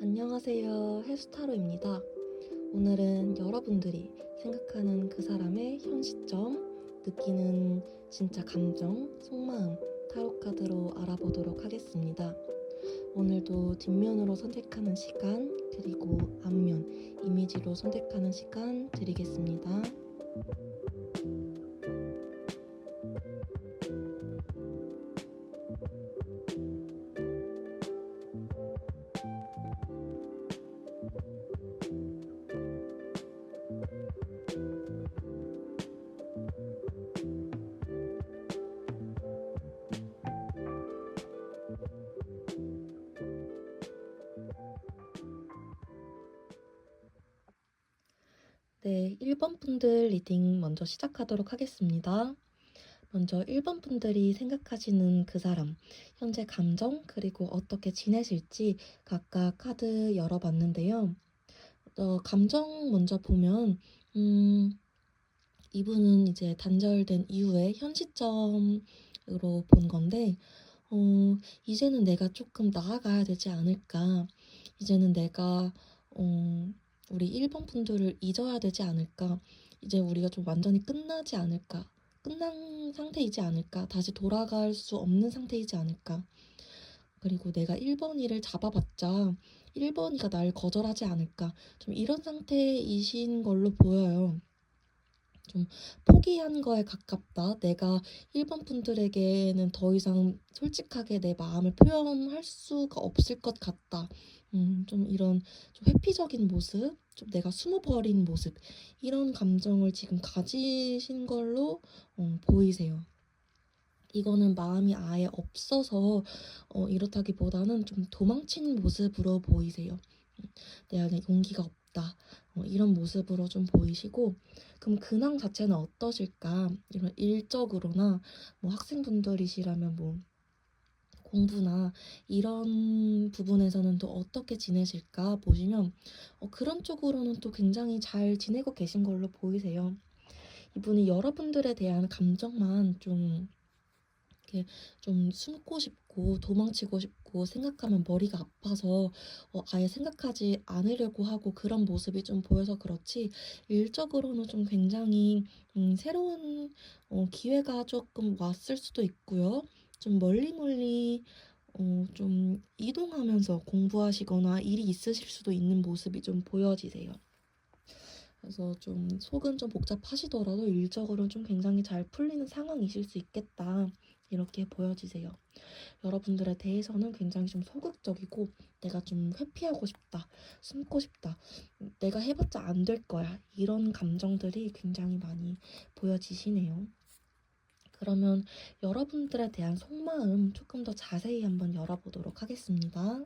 안녕하세요. 헬스타로입니다. 오늘은 여러분들이 생각하는 그 사람의 현 시점, 느끼는 진짜 감정, 속마음, 타로 카드로 알아보도록 하겠습니다. 오늘도 뒷면으로 선택하는 시간, 그리고 앞면, 이미지로 선택하는 시간 드리겠습니다. 네, 1번 분들 리딩 먼저 시작하도록 하겠습니다. 먼저 1번 분들이 생각하시는 그 사람, 현재 감정, 그리고 어떻게 지내실지 각각 카드 열어봤는데요. 감정 먼저 보면, 이분은 이제 단절된 이후에 현 시점으로 본 건데, 이제는 내가 조금 나아가야 되지 않을까. 이제는 내가, 우리 1번 분들을 잊어야 되지 않을까. 이제 우리가 좀 완전히 끝나지 않을까. 끝난 상태이지 않을까. 다시 돌아갈 수 없는 상태이지 않을까. 그리고 내가 1번이를 잡아봤자 1번이가 날 거절하지 않을까. 좀 이런 상태이신 걸로 보여요. 좀 포기한 거에 가깝다. 내가 1번 분들에게는 더 이상 솔직하게 내 마음을 표현할 수가 없을 것 같다. 좀 이런 좀 회피적인 모습, 좀 내가 숨어버린 모습, 이런 감정을 지금 가지신 걸로 보이세요. 이거는 마음이 아예 없어서 이렇다기보다는 좀 도망친 모습으로 보이세요. 내 안에 용기가 없다. 이런 모습으로 좀 보이시고, 그럼 근황 자체는 어떠실까? 이런 일적으로나 뭐 학생분들이시라면 뭐 공부나 이런 부분에서는 또 어떻게 지내실까 보시면 그런 쪽으로는 또 굉장히 잘 지내고 계신 걸로 보이세요. 이분이 여러분들에 대한 감정만 좀 이렇게 좀 숨고 싶고 도망치고 싶고 생각하면 머리가 아파서 아예 생각하지 않으려고 하고 그런 모습이 좀 보여서 그렇지, 일적으로는 좀 굉장히 새로운 기회가 조금 왔을 수도 있고요. 좀 멀리 좀 이동하면서 공부하시거나 일이 있으실 수도 있는 모습이 좀 보여지세요. 그래서 좀 속은 좀 복잡하시더라도 일적으로는 좀 굉장히 잘 풀리는 상황이실 수 있겠다. 이렇게 보여지세요. 여러분들에 대해서는 굉장히 좀 소극적이고 내가 좀 회피하고 싶다, 숨고 싶다, 내가 해봤자 안 될 거야, 이런 감정들이 굉장히 많이 보여지시네요. 그러면 여러분들에 대한 속마음 조금 더 자세히 한번 열어보도록 하겠습니다.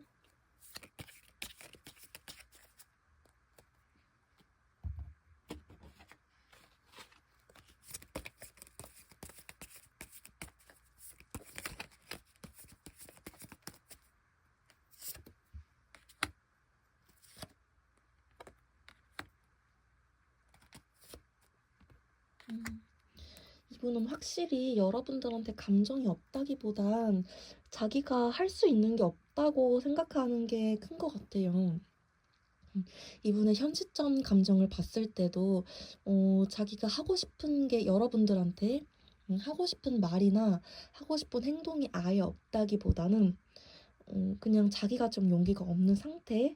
이분은 확실히 여러분들한테 감정이 없다기보단 자기가 할 수 있는 게 없다고 생각하는 게 큰 것 같아요. 이분의 현 시점 감정을 봤을 때도 자기가 하고 싶은 게 여러분들한테 하고 싶은 말이나 하고 싶은 행동이 아예 없다기보다는 그냥 자기가 좀 용기가 없는 상태,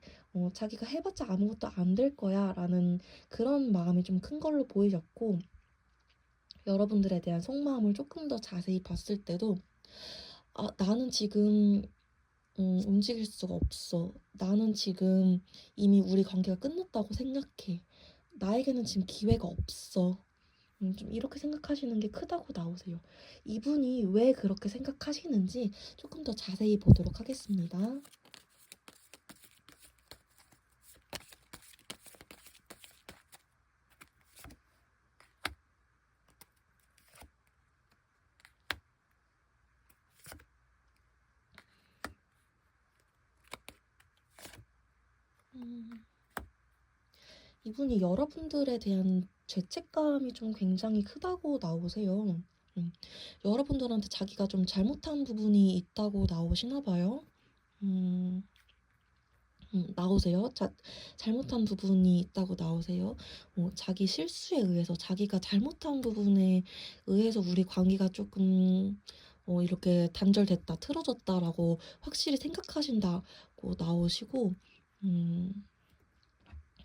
자기가 해봤자 아무것도 안 될 거야 라는 그런 마음이 좀 큰 걸로 보이셨고, 여러분들에 대한 속마음을 조금 더 자세히 봤을 때도 나는 지금 움직일 수가 없어. 나는 지금 이미 우리 관계가 끝났다고 생각해. 나에게는 지금 기회가 없어. 좀 이렇게 생각하시는 게 크다고 나오세요. 이분이 왜 그렇게 생각하시는지 조금 더 자세히 보도록 하겠습니다. 음, 이분이 여러분들에 대한 죄책감이 좀 굉장히 크다고 나오세요. 여러분들한테 자기가 좀 잘못한 부분이 있다고 나오시나 봐요. 음, 나오세요. 잘못한 부분이 있다고 나오세요. 자기 실수에 의해서 자기가 잘못한 부분에 의해서 우리 관계가 조금 이렇게 단절됐다, 틀어졌다라고 확실히 생각하신다고 나오시고 음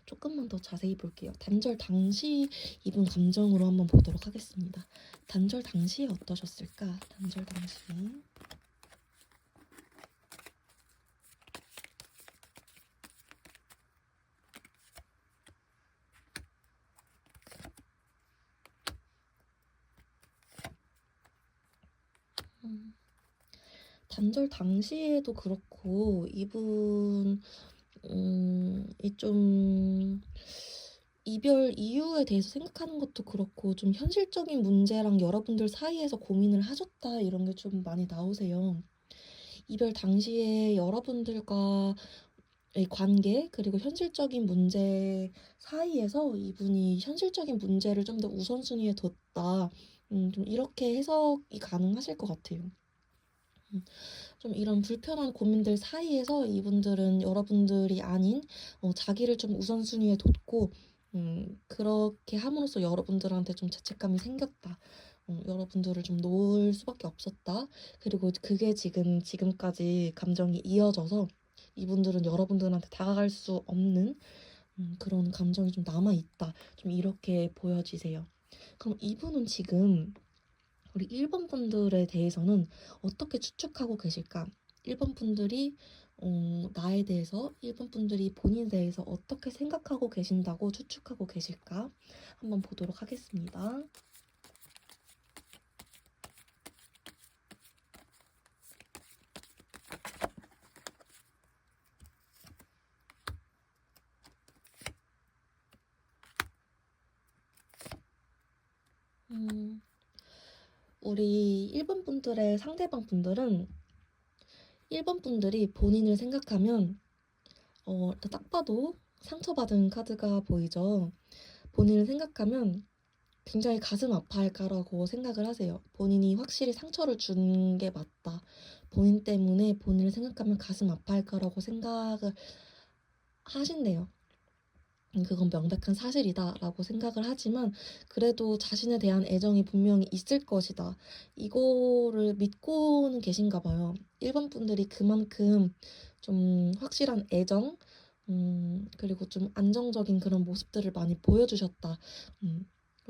조금만 더 자세히 볼게요. 단절 당시 이분 감정으로 한번 보도록 하겠습니다. 단절 당시에 어떠셨을까? 단절 당시에. 음. 단절 당시에도 그렇고 이분 이 좀 이별 이유에 대해서 생각하는 것도 그렇고 좀 현실적인 문제랑 여러분들 사이에서 고민을 하셨다 이런 게 좀 많이 나오세요. 이별 당시에 여러분들과의 관계 그리고 현실적인 문제 사이에서 이분이 현실적인 문제를 좀 더 우선순위에 뒀다. 좀 이렇게 해석이 가능하실 것 같아요. 좀 이런 불편한 고민들 사이에서 이분들은 여러분들이 아닌 자기를 좀 우선순위에 뒀고 그렇게 함으로써 여러분들한테 좀 죄책감이 생겼다. 여러분들을 좀 놓을 수밖에 없었다. 그리고 그게 지금까지 감정이 이어져서 이분들은 여러분들한테 다가갈 수 없는 그런 감정이 좀 남아있다. 좀 이렇게 보여지세요. 그럼 이분은 지금 우리 1번 분들에 대해서는 어떻게 추측하고 계실까? 1번 분들이 나에 대해서 1번 분들이 본인에 대해서 어떻게 생각하고 계신다고 추측하고 계실까? 한번 보도록 하겠습니다. 음, 우리 1번 분들의 상대방 분들은 1번 분들이 본인을 생각하면 딱 봐도 상처받은 카드가 보이죠. 본인을 생각하면 굉장히 가슴 아파할까라고 생각을 하세요. 본인이 확실히 상처를 준 게 맞다. 본인 때문에 본인을 생각하면 가슴 아파할까라고 생각을 하신대요. 그건 명백한 사실이다라고 생각을 하지만 그래도 자신에 대한 애정이 분명히 있을 것이다. 이거를 믿고는 계신가 봐요. 1번 분들이 그만큼 좀 확실한 애정, 그리고 좀 안정적인 그런 모습들을 많이 보여주셨다. 음,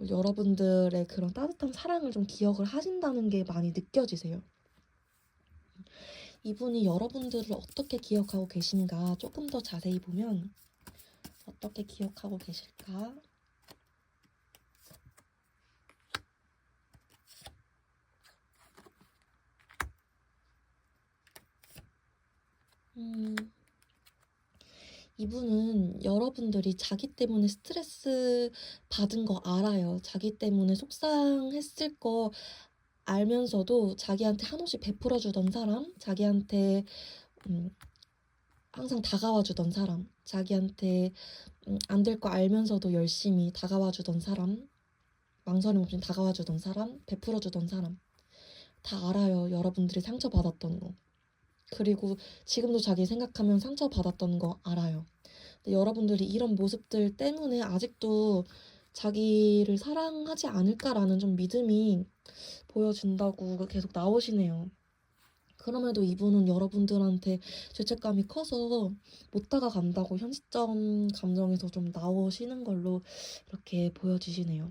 여러분들의 그런 따뜻한 사랑을 좀 기억을 하신다는 게 많이 느껴지세요. 이분이 여러분들을 어떻게 기억하고 계신가 조금 더 자세히 보면 어떻게 기억하고 계실까? 음, 이분은 여러분들이 자기 때문에 스트레스 받은 거 알아요. 자기 때문에 속상했을 거 알면서도 자기한테 한없이 베풀어 주던 사람, 자기한테 음, 항상 다가와 주던 사람, 자기한테 안 될 거 알면서도 열심히 다가와 주던 사람, 망설임 없이 다가와 주던 사람, 베풀어 주던 사람. 다 알아요. 여러분들이 상처받았던 거. 그리고 지금도 자기 생각하면 상처받았던 거 알아요. 근데 여러분들이 이런 모습들 때문에 아직도 자기를 사랑하지 않을까라는 좀 믿음이 보여진다고 계속 나오시네요. 그럼에도 이분은 여러분들한테 죄책감이 커서 못 다가간다고 현 시점 감정에서 좀 나오시는 걸로 이렇게 보여지시네요.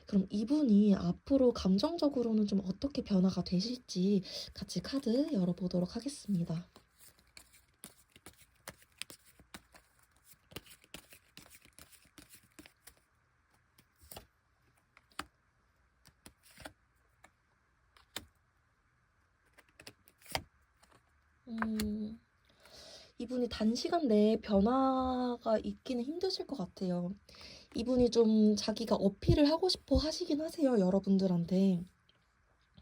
그럼 이분이 앞으로 감정적으로는 좀 어떻게 변화가 되실지 같이 카드 열어보도록 하겠습니다. 음, 이분이 단시간 내에 변화가 있기는 힘드실 것 같아요. 이분이 좀 자기가 어필을 하고 싶어 하시긴 하세요, 여러분들한테.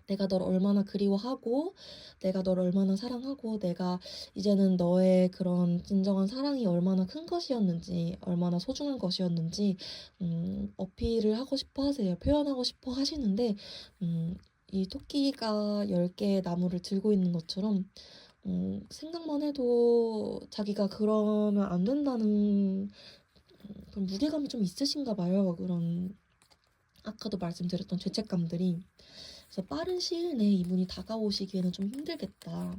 내가 널 얼마나 그리워하고, 내가 널 얼마나 사랑하고, 내가 이제는 너의 그런 진정한 사랑이 얼마나 큰 것이었는지, 얼마나 소중한 것이었는지, 어필을 하고 싶어 하세요. 표현하고 싶어 하시는데, 이 토끼가 10개의 나무를 들고 있는 것처럼, 생각만 해도 자기가 그러면 안 된다는 그런 무게감이 좀 있으신가 봐요. 그런 아까도 말씀드렸던 죄책감들이. 그래서 빠른 시일 내에 이분이 다가오시기에는 좀 힘들겠다.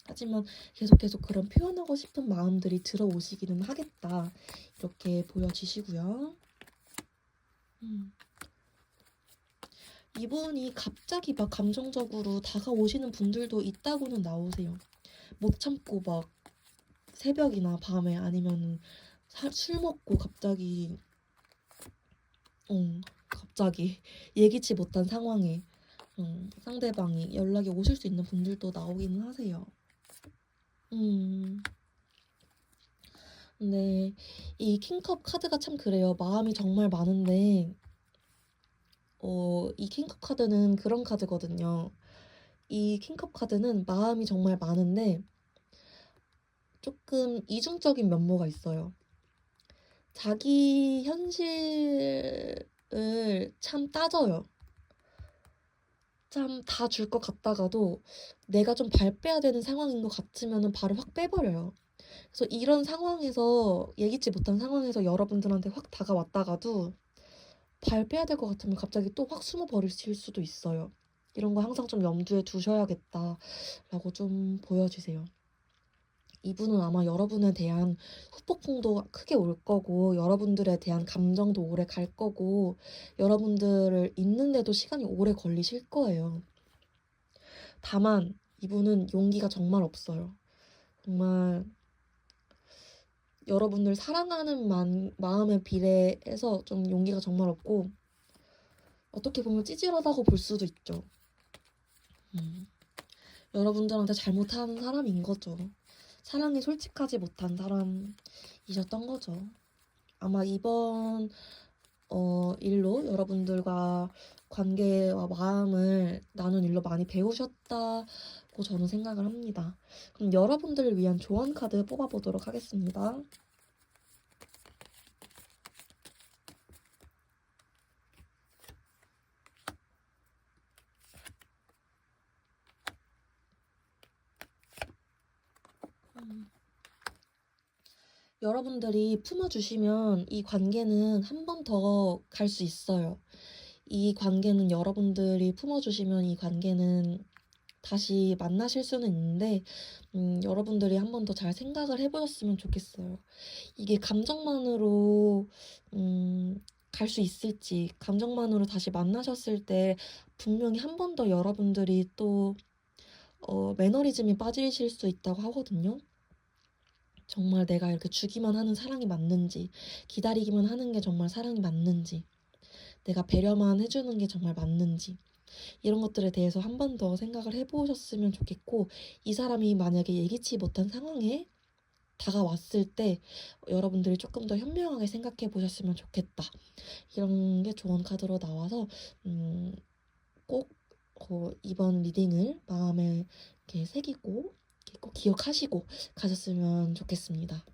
하지만 계속 그런 표현하고 싶은 마음들이 들어오시기는 하겠다. 이렇게 보여지시고요. 이분이 갑자기 막 감정적으로 다가오시는 분들도 있다고는 나오세요. 못 참고 막 새벽이나 밤에 아니면 술 먹고 갑자기 예기치 못한 상황에 상대방이 연락이 오실 수 있는 분들도 나오기는 하세요. 근데 이 킹컵 카드가 참 그래요. 마음이 정말 많은데 이 킹컵 카드는 그런 카드거든요. 이 킹컵 카드는 마음이 정말 많은데 조금 이중적인 면모가 있어요. 자기 현실을 참 따져요. 참 다 줄 것 같다가도 내가 좀 발 빼야 되는 상황인 것 같으면 바로 확 빼버려요. 그래서 이런 상황에서 예기치 못한 상황에서 여러분들한테 확 다가왔다가도 발 빼야 될 것 같으면 갑자기 또 확 숨어 버리실 수도 있어요. 이런 거 항상 좀 염두에 두셔야겠다라고 좀 보여지세요. 이분은 아마 여러분에 대한 후폭풍도 크게 올 거고 여러분들에 대한 감정도 오래 갈 거고 여러분들을 잊는데도 시간이 오래 걸리실 거예요. 다만 이분은 용기가 정말 없어요. 정말 여러분들 사랑하는 마음에 비례해서 좀 용기가 정말 없고 어떻게 보면 찌질하다고 볼 수도 있죠. 여러분들한테 잘못한 사람인 거죠. 사랑에 솔직하지 못한 사람이셨던 거죠. 아마 이번 일로 여러분들과 관계와 마음을 나눈 일로 많이 배우셨다고 저는 생각을 합니다. 그럼 여러분들을 위한 조언 카드 뽑아보도록 하겠습니다. 여러분들이 품어주시면 이 관계는 한 번 더 갈 수 있어요. 이 관계는 여러분들이 품어주시면 이 관계는 다시 만나실 수는 있는데 여러분들이 한 번 더 잘 생각을 해보셨으면 좋겠어요. 이게 감정만으로 갈 수 있을지, 감정만으로 다시 만나셨을 때 분명히 한 번 더 여러분들이 또 매너리즘이 빠지실 수 있다고 하거든요. 정말 내가 이렇게 주기만 하는 사랑이 맞는지, 기다리기만 하는 게 정말 사랑이 맞는지, 내가 배려만 해주는 게 정말 맞는지, 이런 것들에 대해서 한 번 더 생각을 해보셨으면 좋겠고, 이 사람이 만약에 예기치 못한 상황에 다가왔을 때 여러분들이 조금 더 현명하게 생각해 보셨으면 좋겠다. 이런 게 좋은 카드로 나와서 꼭 이번 리딩을 마음에 이렇게 새기고 이렇게 꼭 기억하시고 가셨으면 좋겠습니다.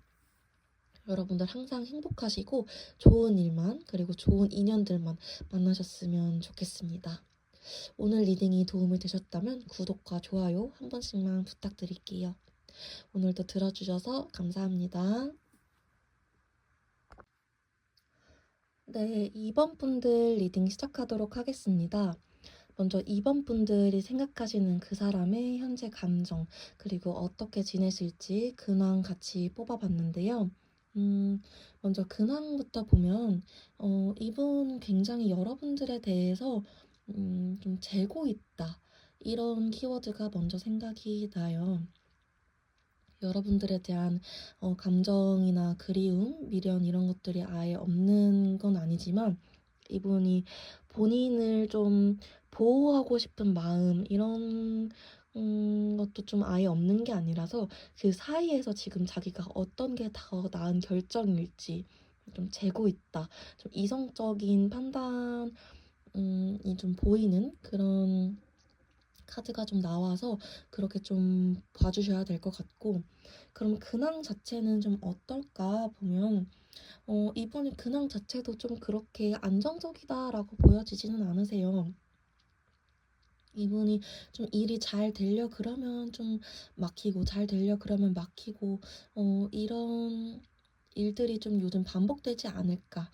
여러분들 항상 행복하시고 좋은 일만 그리고 좋은 인연들만 만나셨으면 좋겠습니다. 오늘 리딩이 도움이 되셨다면 구독과 좋아요 한 번씩만 부탁드릴게요. 오늘도 들어주셔서 감사합니다. 네, 2번 분들 리딩 시작하도록 하겠습니다. 먼저 2번 분들이 생각하시는 그 사람의 현재 감정, 그리고 어떻게 지내실지 근황 같이 뽑아봤는데요. 먼저 근황부터 보면, 이분 굉장히 여러분들에 대해서 좀 재고 있다. 이런 키워드가 먼저 생각이 나요. 여러분들에 대한 감정이나 그리움, 미련 이런 것들이 아예 없는 건 아니지만 이분이 본인을 좀 보호하고 싶은 마음 이런 것도 좀 아예 없는 게 아니라서 그 사이에서 지금 자기가 어떤 게 더 나은 결정일지 좀 재고 있다. 좀 이성적인 판단이 좀 보이는 그런 카드가 좀 나와서 그렇게 좀 봐주셔야 될 것 같고, 그럼 근황 자체는 좀 어떨까 보면 이분이 근황 자체도 좀 그렇게 안정적이다라고 보여지지는 않으세요. 이분이 좀 일이 잘 되려 그러면 좀 막히고 잘 되려 그러면 막히고 이런 일들이 좀 요즘 반복되지 않을까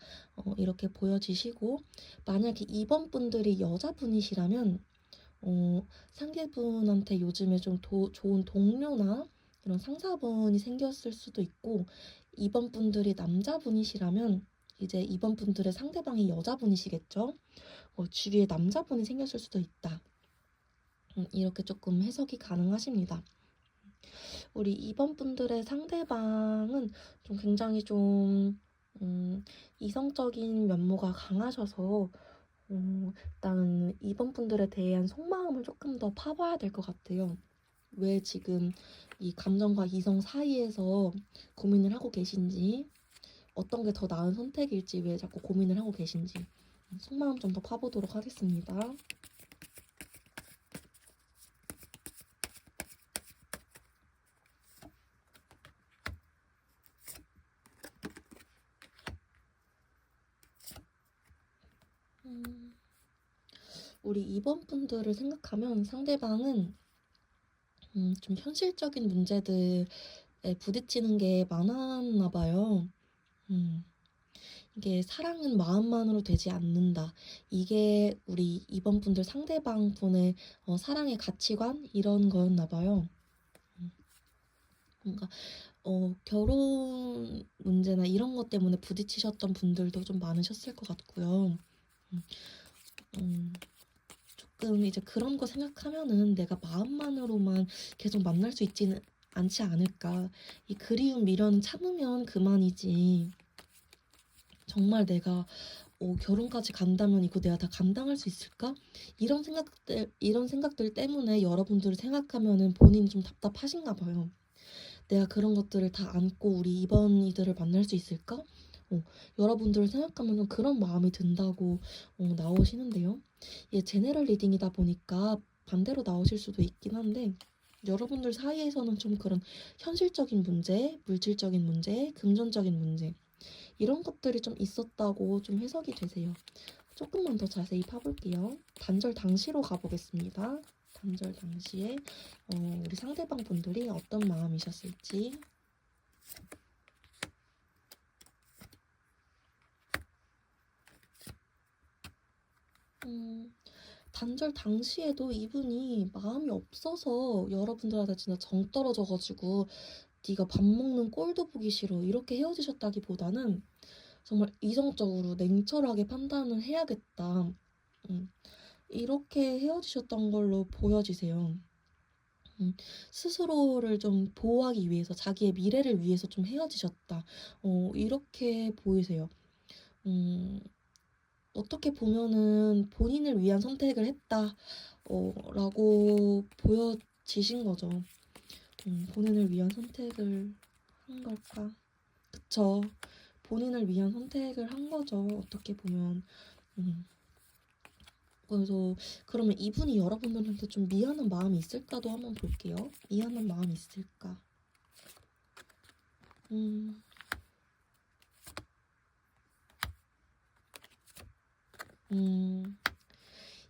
이렇게 보여지시고, 만약에 이번 분들이 여자분이시라면 상대분한테 요즘에 좀 좋은 동료나 이런 상사분이 생겼을 수도 있고, 이번 분들이 남자분이시라면 이제 이번 분들의 상대방이 여자분이시겠죠. 주위에 남자분이 생겼을 수도 있다. 이렇게 조금 해석이 가능하십니다. 우리 이번 분들의 상대방은 좀 굉장히 좀 이성적인 면모가 강하셔서 일단 이번 분들에 대한 속마음을 조금 더 파봐야 될 것 같아요. 왜 지금 이 감정과 이성 사이에서 고민을 하고 계신지, 어떤 게 더 나은 선택일지 왜 자꾸 고민을 하고 계신지 속마음 좀 더 파보도록 하겠습니다. 음, 우리 이번 분들을 생각하면 상대방은 좀 현실적인 문제들에 부딪히는 게 많았나 봐요. 음, 이게 사랑은 마음만으로 되지 않는다. 이게 우리 이번 분들 상대방 분의 사랑의 가치관 이런 거였나 봐요. 음, 뭔가 결혼 문제나 이런 것 때문에 부딪히셨던 분들도 좀 많으셨을 것 같고요. 음, 음, 조금 이제 그런 거 생각하면은 내가 마음만으로만 계속 만날 수 있지는 않지 않을까. 이 그리움 미련은 참으면 그만이지. 정말 내가 결혼까지 간다면 이거 내가 다 감당할 수 있을까? 이런 생각들 때문에 여러분들을 생각하면은 본인이 좀 답답하신가 봐요. 내가 그런 것들을 다 안고 우리 이번 이들을 만날 수 있을까? 여러분들을 생각하면 그런 마음이 든다고 나오시는데요. 이게 제네럴 리딩이다 보니까 반대로 나오실 수도 있긴 한데, 여러분들 사이에서는 좀 그런 현실적인 문제, 물질적인 문제, 금전적인 문제 이런 것들이 좀 있었다고 좀 해석이 되세요. 조금만 더 자세히 파볼게요. 단절 당시로 가보겠습니다. 단절 당시에 우리 상대방 분들이 어떤 마음이셨을지. 음, 단절 당시에도 이분이 마음이 없어서 여러분들한테 진짜 정 떨어져가지고 네가 밥 먹는 꼴도 보기 싫어 이렇게 헤어지셨다기보다는 정말 이성적으로 냉철하게 판단을 해야겠다. 음, 이렇게 헤어지셨던 걸로 보여지세요. 스스로를 좀 보호하기 위해서, 자기의 미래를 위해서 좀 헤어지셨다. 이렇게 보이세요. 음, 어떻게 보면은 본인을 위한 선택을 했다. 라고 보여지신 거죠. 본인을 위한 선택을 한 걸까? 그쵸. 본인을 위한 선택을 한 거죠. 어떻게 보면. 음. 그래서 그러면 이분이 여러분들한테 좀 미안한 마음이 있을까도 한번 볼게요. 미안한 마음이 있을까? 음, 음,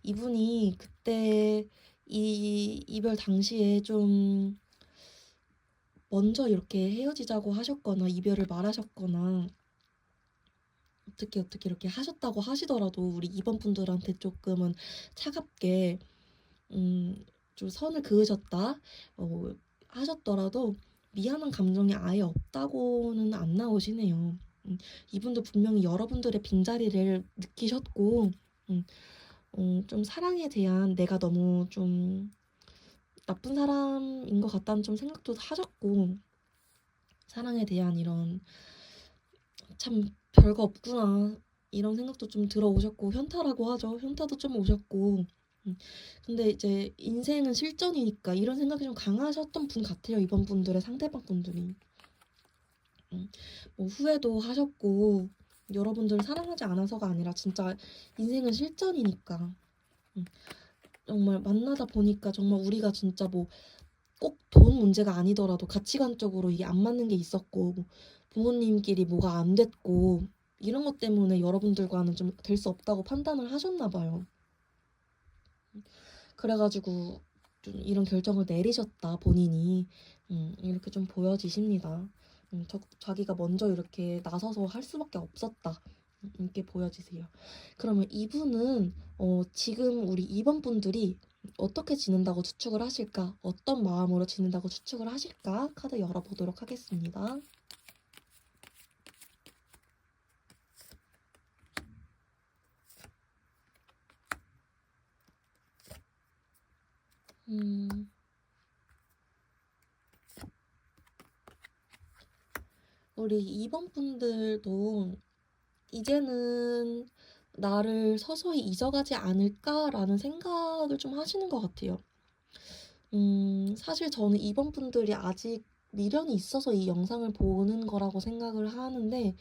이분이 그때 이 이별 당시에 좀 먼저 이렇게 헤어지자고 하셨거나 이별을 말하셨거나 어떻게 이렇게 하셨다고 하시더라도 우리 이번 분들한테 조금은 차갑게 좀 선을 그으셨다 하셨더라도 미안한 감정이 아예 없다고는 안 나오시네요. 이분도 분명히 여러분들의 빈자리를 느끼셨고 음, 좀 사랑에 대한 내가 너무 좀 나쁜 사람인 것 같다는 좀 생각도 하셨고, 사랑에 대한 이런 참 별거 없구나 이런 생각도 좀 들어오셨고, 현타라고 하죠. 현타도 좀 오셨고. 근데 이제 인생은 실전이니까 이런 생각이 좀 강하셨던 분 같아요. 이번 분들의 상대방 분들이. 뭐 후회도 하셨고, 여러분들을 사랑하지 않아서가 아니라 진짜 인생은 실전이니까. 음, 정말 만나다 보니까 정말 우리가 진짜 뭐 꼭 돈 문제가 아니더라도 가치관적으로 이게 안 맞는 게 있었고, 뭐 부모님끼리 뭐가 안 됐고, 이런 것 때문에 여러분들과는 좀 될 수 없다고 판단을 하셨나 봐요. 그래 가지고 좀 이런 결정을 내리셨다 본인이. 이렇게 좀 보여지십니다. 자기가 먼저 이렇게 나서서 할 수밖에 없었다. 이렇게 보여지세요. 그러면 이분은 지금 우리 2번 분들이 어떻게 지낸다고 추측을 하실까? 어떤 마음으로 지낸다고 추측을 하실까? 카드 열어보도록 하겠습니다. 음, 우리 2번 분들도 이제는 나를 서서히 잊어가지 않을까라는 생각을 좀 하시는 것 같아요. 사실 저는 이번 분들이 아직 미련이 있어서 이 영상을 보는 거라고 생각을 하는데,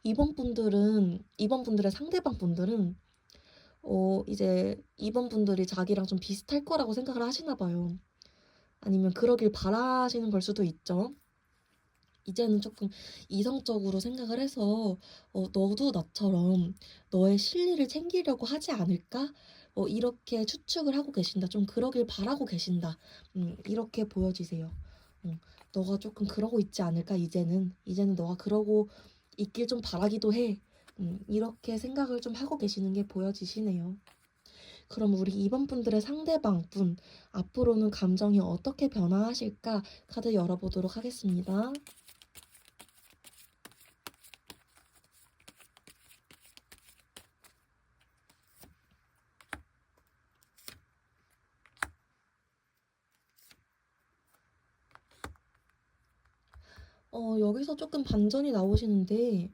이번 분들의 상대방 분들은, 이제 이번 분들이 자기랑 좀 비슷할 거라고 생각을 하시나 봐요. 아니면 그러길 바라시는 걸 수도 있죠. 이제는 조금 이성적으로 생각을 해서 너도 나처럼 너의 실리를 챙기려고 하지 않을까? 이렇게 추측을 하고 계신다. 좀 그러길 바라고 계신다. 이렇게 보여지세요. 너가 조금 그러고 있지 않을까? 이제는 너가 그러고 있길 좀 바라기도 해. 이렇게 생각을 좀 하고 계시는 게 보여지시네요. 그럼 우리 2번 분들의 상대방 분 앞으로는 감정이 어떻게 변화하실까? 카드 열어보도록 하겠습니다. 여기서 조금 반전이 나오시는데,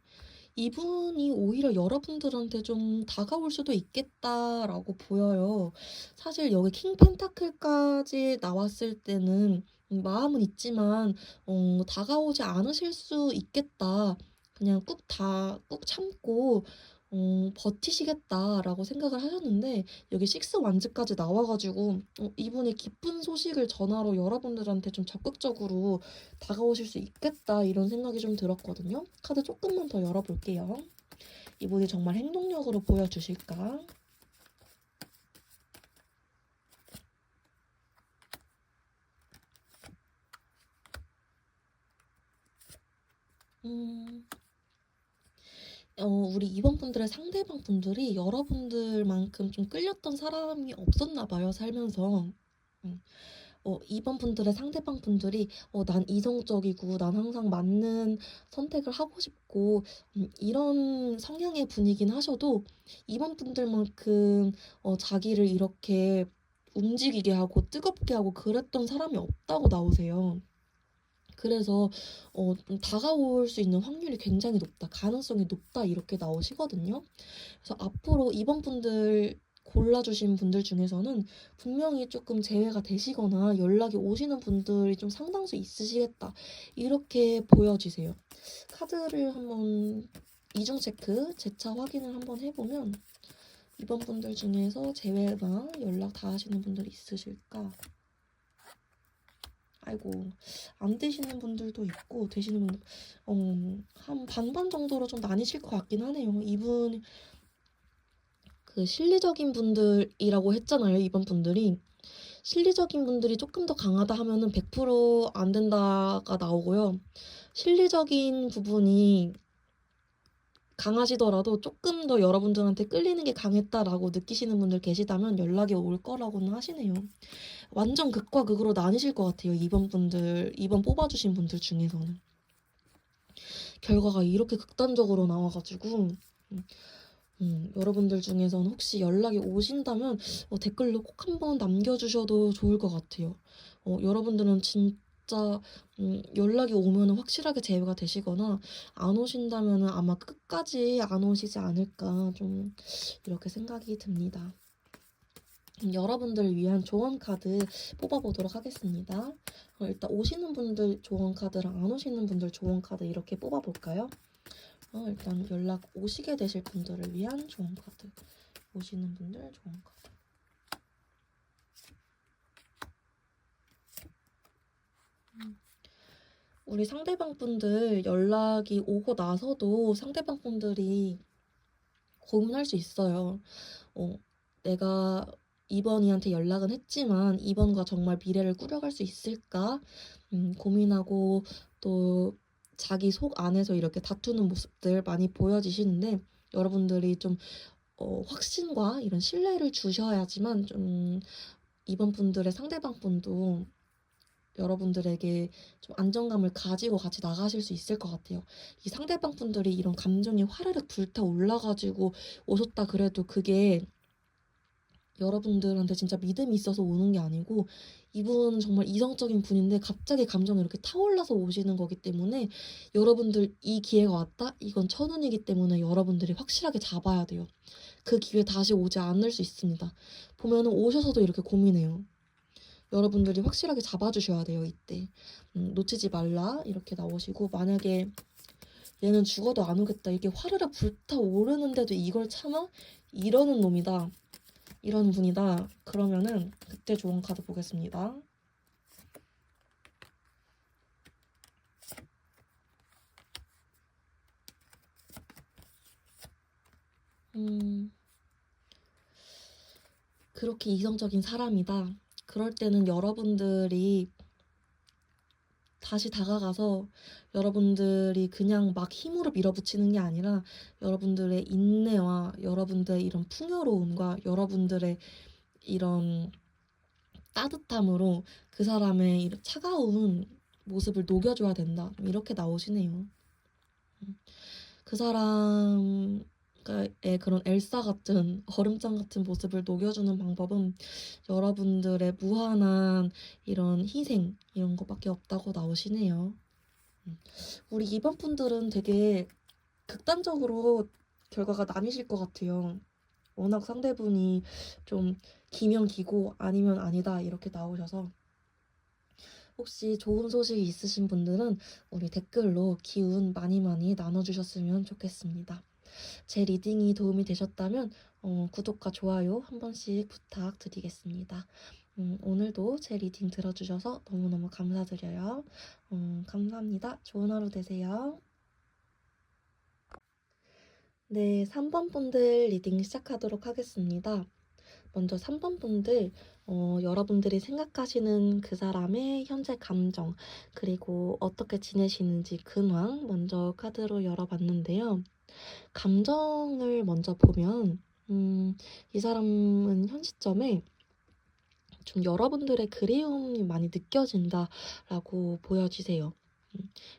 이분이 오히려 여러분들한테 좀 다가올 수도 있겠다라고 보여요. 사실 여기 킹 펜타클까지 나왔을 때는 마음은 있지만, 다가오지 않으실 수 있겠다. 그냥 꾹 참고, 버티시겠다라고 생각을 하셨는데, 여기 식스 완즈까지 나와가지고, 이분이 기쁜 소식을 전하러 여러분들한테 좀 적극적으로 다가오실 수 있겠다 이런 생각이 좀 들었거든요. 카드 조금만 더 열어볼게요. 이분이 정말 행동력으로 보여주실까? 음, 우리 2번 분들의 상대방 분들이 여러분들만큼 좀 끌렸던 사람이 없었나 봐요, 살면서. 음, 2번 분들의 상대방 분들이 난 이성적이고 난 항상 맞는 선택을 하고 싶고 이런 성향의 분이긴 하셔도 2번 분들만큼 자기를 이렇게 움직이게 하고 뜨겁게 하고 그랬던 사람이 없다고 나오세요. 그래서 좀 다가올 수 있는 확률이 굉장히 높다, 가능성이 높다 이렇게 나오시거든요. 그래서 앞으로 이번 분들 골라주신 분들 중에서는 분명히 조금 제외가 되시거나 연락이 오시는 분들이 좀 상당수 있으시겠다 이렇게 보여지세요. 카드를 한번 이중 체크, 재차 확인을 한번 해보면 이번 분들 중에서 제외나 연락 다 하시는 분들이 있으실까? 아이고, 안 되시는 분들도 있고 되시는 분들 한 반반 정도로 좀 나뉘실 것 같긴 하네요. 이분 그 실리적인 분들이라고 했잖아요. 이번 분들이 실리적인 분들이 조금 더 강하다 하면은 100%안 된다가 나오고요. 실리적인 부분이 강하시더라도 조금 더 여러분들한테 끌리는 게 강했다라고 느끼시는 분들 계시다면 연락이 올 거라고는 하시네요. 완전 극과 극으로 나뉘실 것 같아요. 이번 뽑아주신 분들 중에서는. 결과가 이렇게 극단적으로 나와가지고, 여러분들 중에서는 혹시 연락이 오신다면 댓글로 꼭 한번 남겨주셔도 좋을 것 같아요. 여러분들은 진짜 연락이 오면 확실하게 제외가 되시거나 안 오신다면 아마 끝까지 안 오시지 않을까 좀 이렇게 생각이 듭니다. 여러분들을 위한 조언 카드 뽑아보도록 하겠습니다. 일단 오시는 분들 조언 카드랑 안 오시는 분들 조언 카드 이렇게 뽑아볼까요? 일단 연락 오시게 되실 분들을 위한 조언 카드. 오시는 분들 조언 카드. 우리 상대방 분들 연락이 오고 나서도 상대방 분들이 고민할 수 있어요. 어, 내가 이번이한테 연락은 했지만 이번과 정말 미래를 꾸려갈 수 있을까 고민하고 또 자기 속 안에서 이렇게 다투는 모습들 많이 보여지시는데 여러분들이 좀 확신과 이런 신뢰를 주셔야지만 좀 이번 분들의 상대방 분도 여러분들에게 좀 안정감을 가지고 같이 나가실 수 있을 것 같아요. 이 상대방 분들이 이런 감정이 화르륵 불타 올라가지고 오셨다 그래도 그게 여러분들한테 진짜 믿음이 있어서 오는 게 아니고 이분은 정말 이성적인 분인데 갑자기 감정이 이렇게 타올라서 오시는 거기 때문에 여러분들 이 기회가 왔다? 이건 천운이기 때문에 여러분들이 확실하게 잡아야 돼요. 그 기회 다시 오지 않을 수 있습니다. 보면은 오셔서도 이렇게 고민해요. 여러분들이 확실하게 잡아주셔야 돼요, 이때. 놓치지 말라 이렇게 나오시고 만약에 얘는 죽어도 안 오겠다 이게 화르르 불타오르는데도 이걸 참아? 이러는 놈이다. 이런 분이다. 그러면은 그때 좋은 카드 보겠습니다. 그렇게 이성적인 사람이다. 그럴 때는 여러분들이 다시 다가가서 여러분들이 그냥 막 힘으로 밀어붙이는 게 아니라 여러분들의 인내와 여러분들의 이런 풍요로움과 여러분들의 이런 따뜻함으로 그 사람의 이런 차가운 모습을 녹여줘야 된다. 이렇게 나오시네요. 그 사람의 그런 엘사 같은 얼음장 같은 모습을 녹여주는 방법은 여러분들의 무한한 이런 희생 이런 것밖에 없다고 나오시네요. 우리 이번 분들은 되게 극단적으로 결과가 나뉘실 것 같아요. 워낙 상대분이 좀 기면 기고 아니면 아니다 이렇게 나오셔서 혹시 좋은 소식이 있으신 분들은 우리 댓글로 기운 많이 많이 나눠주셨으면 좋겠습니다. 제 리딩이 도움이 되셨다면 구독과 좋아요 한 번씩 부탁드리겠습니다. 오늘도 제 리딩 들어주셔서 너무너무 감사드려요. 감사합니다. 좋은 하루 되세요. 네, 3번 분들 리딩 시작하도록 하겠습니다. 먼저 3번 분들, 여러분들이 생각하시는 그 사람의 현재 감정, 그리고 어떻게 지내시는지 근황 먼저 카드로 열어봤는데요. 감정을 먼저 보면, 이 사람은 현 시점에 좀 여러분들의 그리움이 많이 느껴진다라고 보여지세요.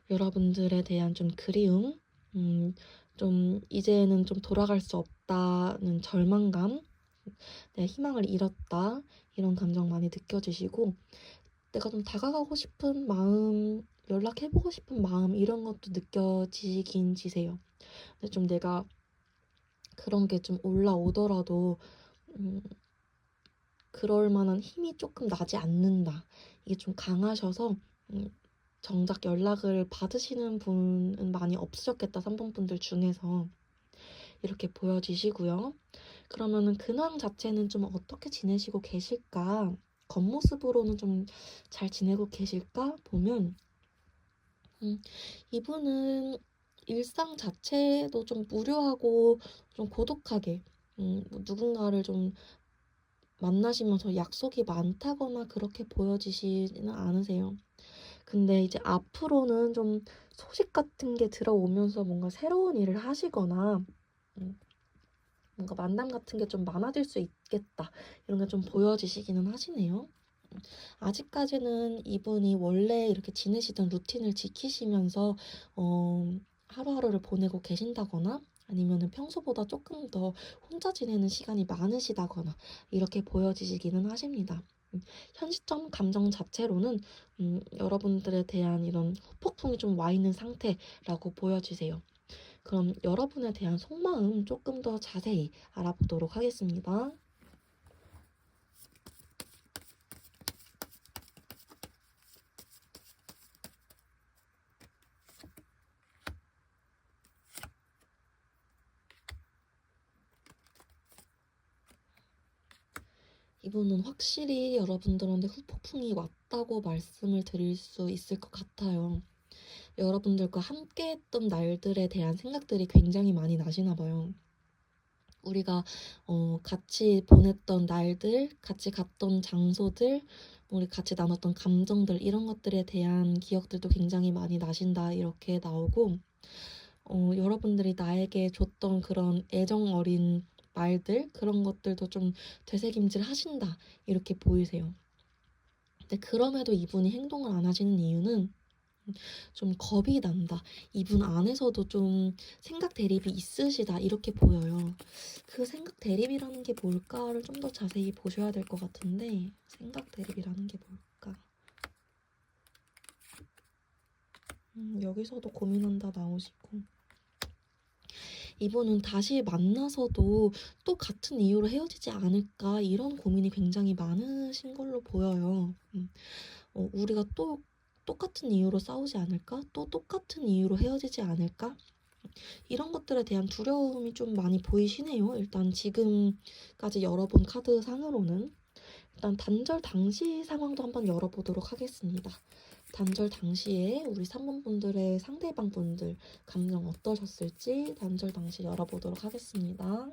여러분들에 대한 좀 그리움, 좀 이제는 좀 돌아갈 수 없다는 절망감, 내 희망을 잃었다 이런 감정 많이 느껴지시고 내가 좀 다가가고 싶은 마음, 연락해보고 싶은 마음 이런 것도 느껴지긴 지세요. 근데 좀 내가 그런 게 좀 올라오더라도 음, 그럴 만한 힘이 조금 나지 않는다. 이게 좀 강하셔서 정작 연락을 받으시는 분은 많이 없으셨겠다. 3번 분들 중에서 이렇게 보여지시고요. 그러면은 근황 자체는 좀 어떻게 지내시고 계실까? 겉모습으로는 좀 잘 지내고 계실까? 보면 이분은 일상 자체도 좀 무료하고 좀 고독하게 뭐 누군가를 좀 만나시면서 약속이 많다거나 그렇게 보여지지는 않으세요. 근데 이제 앞으로는 좀 소식 같은 게 들어오면서 뭔가 새로운 일을 하시거나 음, 뭔가 만남 같은 게 좀 많아질 수 있겠다. 이런 게 좀 보여지시기는 하시네요. 아직까지는 이분이 원래 이렇게 지내시던 루틴을 지키시면서 하루하루를 보내고 계신다거나 아니면은 평소보다 조금 더 혼자 지내는 시간이 많으시다거나 이렇게 보여지시기는 하십니다. 현 시점 감정 자체로는 여러분들에 대한 이런 후폭풍이 좀 와 있는 상태라고 보여지세요. 그럼 여러분에 대한 속마음 조금 더 자세히 알아보도록 하겠습니다. 이분은 확실히 여러분들한테 후폭풍이 왔다고 말씀을 드릴 수 있을 것 같아요. 여러분들과 함께 했던 날들에 대한 생각들이 굉장히 많이 나시나 봐요. 우리가 같이 보냈던 날들, 같이 갔던 장소들, 우리 같이 나눴던 감정들 이런 것들에 대한 기억들도 굉장히 많이 나신다 이렇게 나오고 여러분들이 나에게 줬던 그런 애정 어린 말들 그런 것들도 좀 되새김질 하신다 이렇게 보이세요. 근데 그럼에도 이분이 행동을 안 하시는 이유는 좀 겁이 난다. 이분 안에서도 좀 생각 대립이 있으시다. 이렇게 보여요. 그 생각 대립이라는 게 뭘까를 좀 더 자세히 보셔야 될 것 같은데 생각 대립이라는 게 뭘까? 여기서도 고민한다 나오시고 이분은 다시 만나서도 또 같은 이유로 헤어지지 않을까 이런 고민이 굉장히 많으신 걸로 보여요. 우리가 또 똑같은 이유로 싸우지 않을까? 또 똑같은 이유로 헤어지지 않을까? 이런 것들에 대한 두려움이 좀 많이 보이시네요. 일단 지금까지 열어본 카드 상으로는 일단 단절 당시 상황도 한번 열어보도록 하겠습니다. 단절 당시에 우리 3번 분들의 상대방 분들 감정 어떠셨을지 단절 당시 열어보도록 하겠습니다.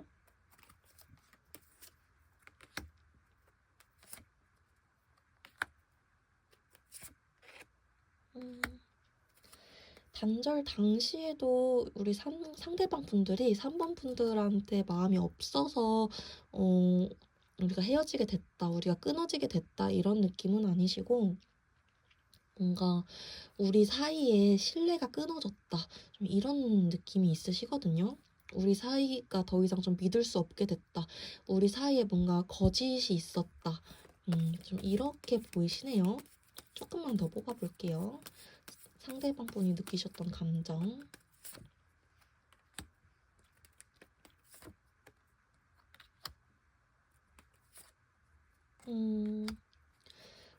단절 당시에도 우리 상대방 분들이 3번 분들한테 마음이 없어서 우리가 헤어지게 됐다, 우리가 끊어지게 됐다 이런 느낌은 아니시고 뭔가 우리 사이에 신뢰가 끊어졌다 좀 이런 느낌이 있으시거든요. 우리 사이가 더 이상 좀 믿을 수 없게 됐다. 우리 사이에 뭔가 거짓이 있었다. 좀 이렇게 보이시네요. 조금만 더 뽑아볼게요. 상대방 분이 느끼셨던 감정.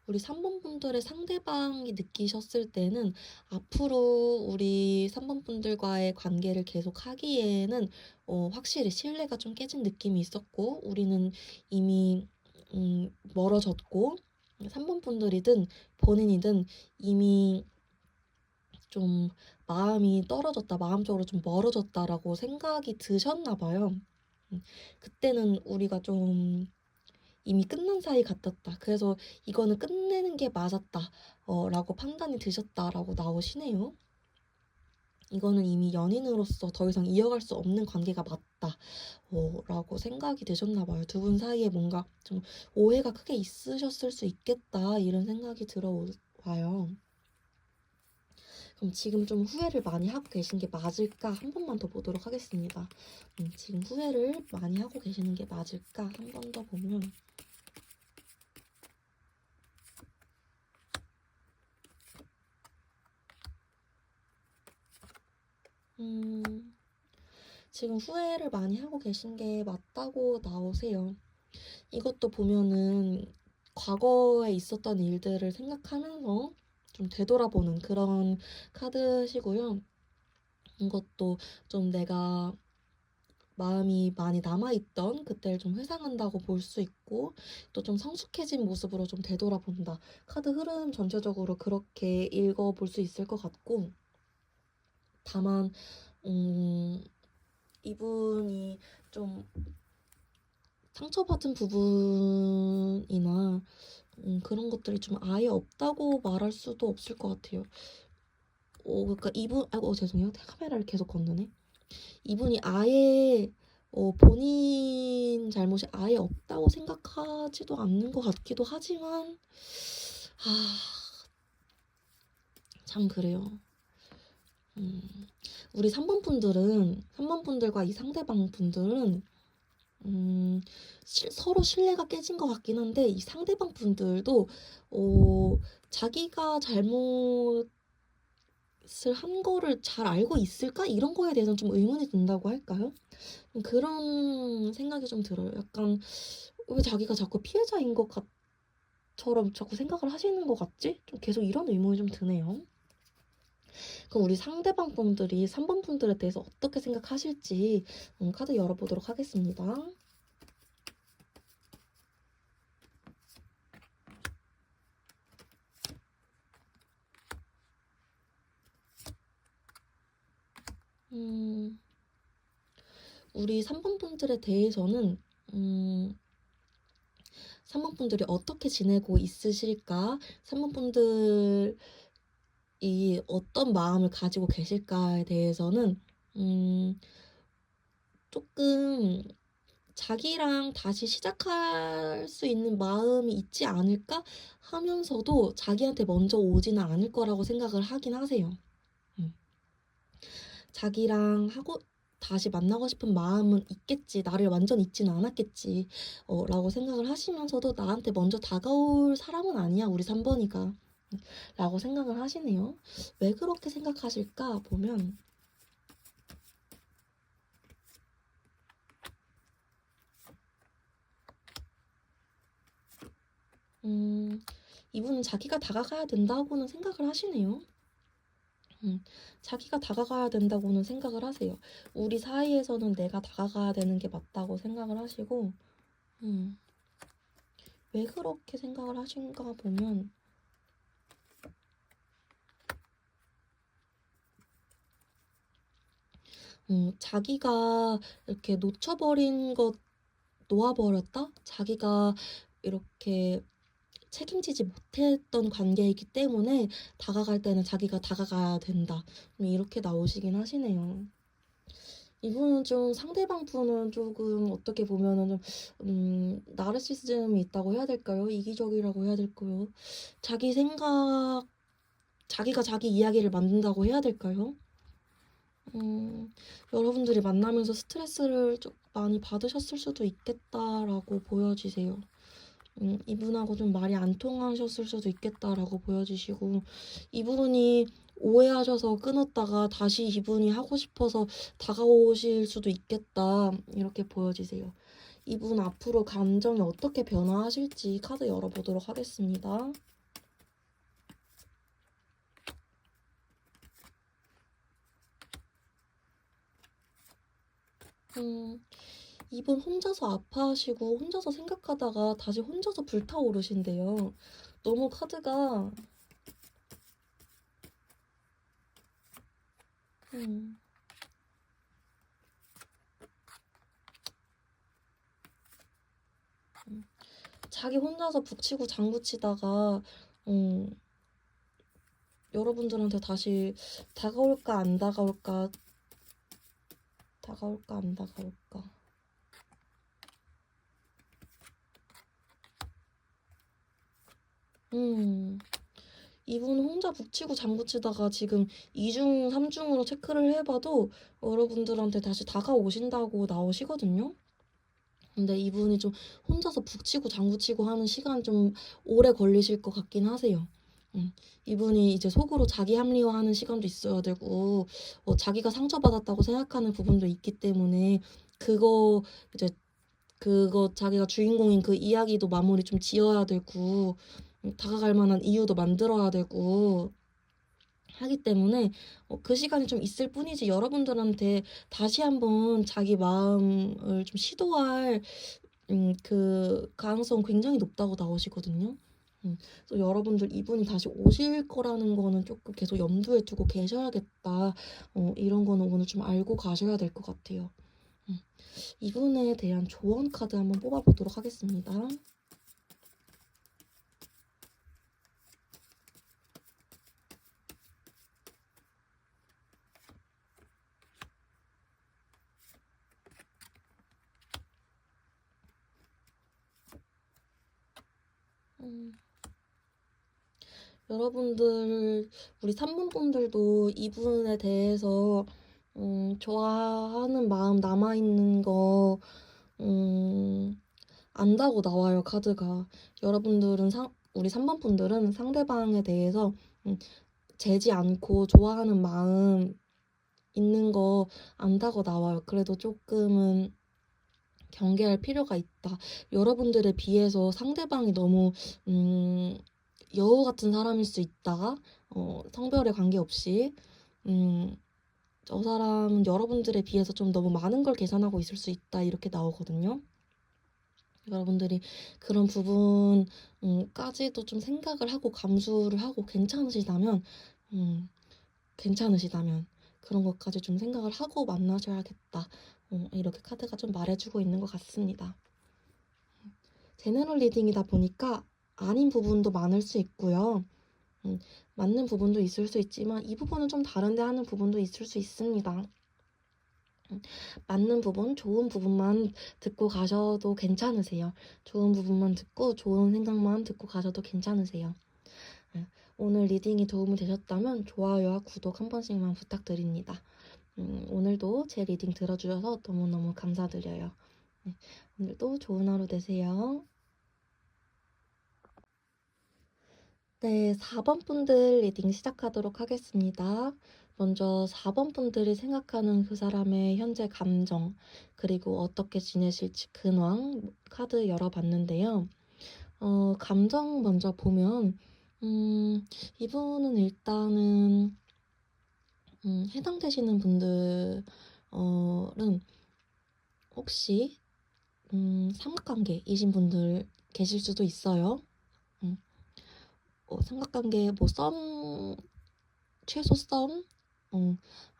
우리 3번 분들의 상대방이 느끼셨을 때는 앞으로 우리 3번 분들과의 관계를 계속 하기에는 확실히 신뢰가 좀 깨진 느낌이 있었고 우리는 이미 멀어졌고 3번 분들이든 본인이든 이미 좀 마음이 떨어졌다, 마음적으로 좀 멀어졌다라고 생각이 드셨나 봐요. 그때는 우리가 좀 이미 끝난 사이 같았다. 그래서 이거는 끝내는 게 맞았다. 라고 판단이 드셨다라고 나오시네요. 이거는 이미 연인으로서 더 이상 이어갈 수 없는 관계가 맞다. 라고 생각이 드셨나 봐요. 두 분 사이에 뭔가 좀 오해가 크게 있으셨을 수 있겠다. 이런 생각이 들어와요. 그럼 지금 좀 후회를 많이 하고 계신 게 맞을까? 한 번만 더 보도록 하겠습니다. 지금 후회를 많이 하고 계시는 게 맞을까? 한 번 더 보면 지금 후회를 많이 하고 계신 게 맞다고 나오세요. 이것도 보면은 과거에 있었던 일들을 생각하면서 좀 되돌아보는 그런 카드시고요. 이것도 좀 내가 마음이 많이 남아있던 그때를 좀 회상한다고 볼 수 있고 또 좀 성숙해진 모습으로 좀 되돌아본다. 카드 흐름 전체적으로 그렇게 읽어볼 수 있을 것 같고 다만 이분이 좀 상처받은 부분이나 그런 것들이 좀 아예 없다고 말할 수도 없을 것 같아요. 그러니까 이분, 아이고 죄송해요. 카메라를 계속 건너네. 이분이 아예 본인 잘못이 아예 없다고 생각하지도 않는 것 같기도 하지만 참 그래요. 우리 3번 분들과 이 상대방 분들은 서로 신뢰가 깨진 것 같긴 한데 이 상대방 분들도 자기가 잘못을 한 거를 잘 알고 있을까? 이런 거에 대해서는 좀 의문이 든다고 할까요? 그런 생각이 좀 들어요. 약간 왜 자기가 자꾸 피해자인 것처럼 자꾸 생각을 하시는 것 같지? 좀 계속 이런 의문이 좀 드네요. 그럼 우리 상대방 분들이 3번 분들에 대해서 어떻게 생각하실지 카드 열어보도록 하겠습니다. 우리 3번 분들에 대해서는 3번 분들이 어떻게 지내고 있으실까? 3번 분들이 어떤 마음을 가지고 계실까에 대해서는 조금 자기랑 다시 시작할 수 있는 마음이 있지 않을까 하면서도 자기한테 먼저 오지는 않을 거라고 생각을 하긴 하세요. 음. 자기랑 하고 다시 만나고 싶은 마음은 있겠지. 나를 완전 잊지는 않았겠지. 라고 생각을 하시면서도 나한테 먼저 다가올 사람은 아니야. 우리 3번이가. 라고 생각을 하시네요. 왜 그렇게 생각하실까 보면 이분은 자기가 다가가야 된다고는 생각을 하시네요. 자기가 다가가야 된다고는 생각을 하세요. 우리 사이에서는 내가 다가가야 되는 게 맞다고 생각을 하시고, 음, 왜 그렇게 생각을 하신가 보면, 자기가 이렇게 놓쳐버린 것, 놓아버렸다? 자기가 이렇게 책임지지 못했던 관계이기 때문에 다가갈 때는 자기가 다가가야 된다. 이렇게 나오시긴 하시네요. 이분은 좀 상대방 분은 조금 어떻게 보면은 좀 나르시시즘이 있다고 해야 될까요? 이기적이라고 해야 될까요? 자기 생각, 자기가 자기 이야기를 만든다고 해야 될까요? 여러분들이 만나면서 스트레스를 좀 많이 받으셨을 수도 있겠다라고 보여지세요. 이분하고 좀 말이 안 통하셨을 수도 있겠다라고 보여지시고, 이분이 오해하셔서 끊었다가 다시 이분이 하고 싶어서 다가오실 수도 있겠다, 이렇게 보여지세요. 이분 앞으로 감정이 어떻게 변화하실지 카드 열어보도록 하겠습니다. 이분 혼자서 아파하시고 혼자서 생각하다가 다시 혼자서 불타오르신대요. 너무 카드가 음, 자기 혼자서 북치고 장구치다가 여러분들한테 다시 다가올까 안 다가올까 다가올까 안 다가올까 이분 혼자 북치고 장구치다가 지금 2중 3중으로 체크를 해봐도 여러분들한테 다시 다가오신다고 나오시거든요. 근데 이분이 좀 혼자서 북치고 장구치고 하는 시간 좀 오래 걸리실 것 같긴 하세요. 이분이 이제 속으로 자기 합리화하는 시간도 있어야 되고, 자기가 상처받았다고 생각하는 부분도 있기 때문에, 그거, 이제, 그거 자기가 주인공인 그 이야기도 마무리 좀 지어야 되고, 다가갈 만한 이유도 만들어야 되고, 하기 때문에 그 시간이 좀 있을 뿐이지 여러분들한테 다시 한번 자기 마음을 좀 시도할 그 가능성 굉장히 높다고 나오시거든요. 그래서 여러분들 이분이 다시 오실 거라는 거는 조금 계속 염두에 두고 계셔야겠다. 이런 거는 오늘 좀 알고 가셔야 될 것 같아요. 이분에 대한 조언 카드 한번 뽑아보도록 하겠습니다. 음, 여러분들, 우리 3번 분들도 이분에 대해서 좋아하는 마음 남아있는 거 안다고 나와요, 카드가. 여러분들은 우리 3번 분들은 상대방에 대해서 재지 않고 좋아하는 마음 있는 거 안다고 나와요. 그래도 조금은 경계할 필요가 있다. 여러분들에 비해서 상대방이 너무 여우 같은 사람일 수 있다가 성별에 관계없이 저 사람은 여러분들에 비해서 좀 너무 많은 걸 계산하고 있을 수 있다 이렇게 나오거든요. 여러분들이 그런 부분까지도 좀 생각을 하고 감수를 하고 음, 괜찮으시다면 그런 것까지 좀 생각을 하고 만나셔야겠다. 이렇게 카드가 좀 말해주고 있는 것 같습니다. 제너럴 리딩이다 보니까 아닌 부분도 많을 수 있고요. 맞는 부분도 있을 수 있지만 이 부분은 좀 다른데 하는 부분도 있을 수 있습니다. 맞는 부분, 좋은 부분만 듣고 가셔도 괜찮으세요. 좋은 부분만 듣고 좋은 생각만 듣고 가셔도 괜찮으세요. 오늘 리딩이 도움이 되셨다면 좋아요와 구독 한 번씩만 부탁드립니다. 오늘도 제 리딩 들어주셔서 너무너무 감사드려요. 네, 오늘도 좋은 하루 되세요. 네, 4번 분들 리딩 시작하도록 하겠습니다. 먼저 4번 분들이 생각하는 그 사람의 현재 감정, 그리고 어떻게 지내실지 근황 카드 열어봤는데요. 감정 먼저 보면, 이분은 일단은, 해당되시는 분들은 혹시, 삼각관계이신 분들 계실 수도 있어요. 삼각관계 뭐 최소 썸,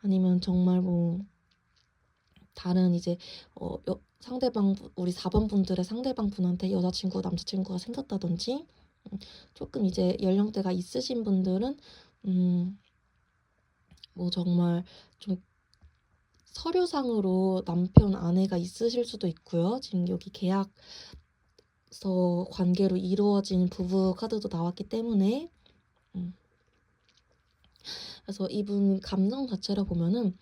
아니면 정말 뭐 다른 이제 상대방 우리 4번 분들의 상대방 분한테 여자친구 남자친구가 생겼다든지, 조금 이제 연령대가 있으신 분들은 뭐 정말 좀 서류상으로 남편 아내가 있으실 수도 있고요. 지금 여기 계약서 관계로 이루어진 부부 카드도 나왔기 때문에, 그래서 이분 감정 자체를 보면은